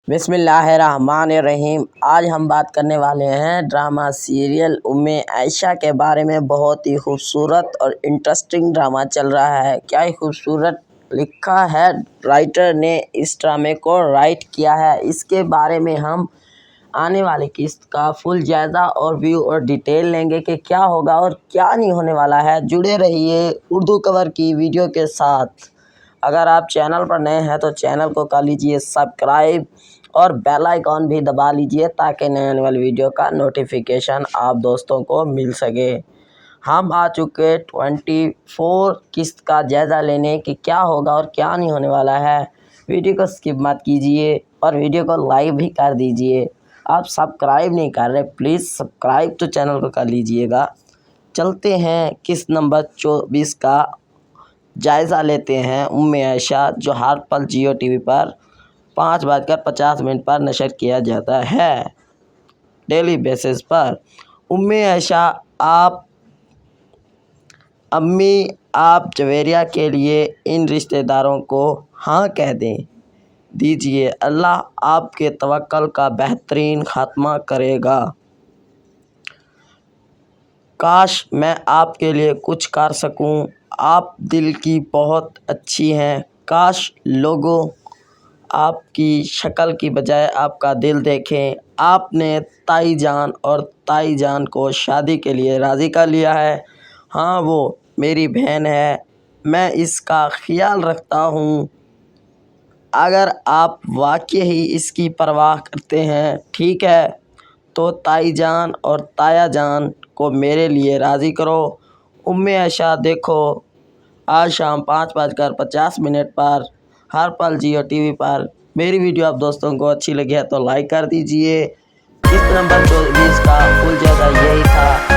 बिस्मिल्लाहिर्रहमानिर्रहीम। आज हम बात करने वाले हैं ड्रामा सीरियल उम्मे आयशा के बारे में। बहुत ही खूबसूरत और इंटरेस्टिंग ड्रामा चल रहा है। क्या ही खूबसूरत लिखा है, राइटर ने इस ड्रामे को राइट किया है। इसके बारे में हम आने वाली किस्त का फुल जायज़ा और व्यू और डिटेल लेंगे कि क्या होगा और क्या नहीं होने वाला है। जुड़े रहिए उर्दू कवर की वीडियो के साथ। अगर आप चैनल पर नए हैं तो चैनल को कर लीजिए सब्सक्राइब और बेल आइकॉन भी दबा लीजिए ताकि नए आने वाली वीडियो का नोटिफिकेशन आप दोस्तों को मिल सके। हम आ चुके 24 किस्त का जायज़ा लेने कि क्या होगा और क्या नहीं होने वाला है। वीडियो को स्किप मत कीजिए और वीडियो को लाइक भी कर दीजिए। आप सब्सक्राइब नहीं कर रहे, प्लीज़ सब्सक्राइब तो चैनल को कर लीजिएगा। चलते हैं किस्त नंबर 24 का जायज़ा लेते हैं। उम्मे आयशा जो हर पल जियो टीवी पर 5:50 पर नशर किया जाता है डेली बेसिस पर। उम्मे आयशा अम्मी आप जवेरिया के लिए इन रिश्तेदारों को हाँ कह दीजिए। अल्लाह आपके तवक्कल का बेहतरीन खात्मा करेगा। काश मैं आपके लिए कुछ कर सकूं, आप दिल की बहुत अच्छी हैं। काश लोगों आपकी शक्ल की बजाय आपका दिल देखें। आपने ताई जान और ताई जान को शादी के लिए राज़ी कर लिया है। हाँ, वो मेरी बहन है, मैं इसका ख्याल रखता हूँ। अगर आप वाकई ही इसकी परवाह करते हैं, ठीक है, तो ताई जान और ताया जान को मेरे लिए राज़ी करो। उम्मे आयशा देखो आज शाम 5:50 पर हर पल जियो टीवी पर। मेरी वीडियो आप दोस्तों को अच्छी लगी है तो लाइक कर दीजिए। किस्त नंबर 24 का फुल जायज़ा यही था।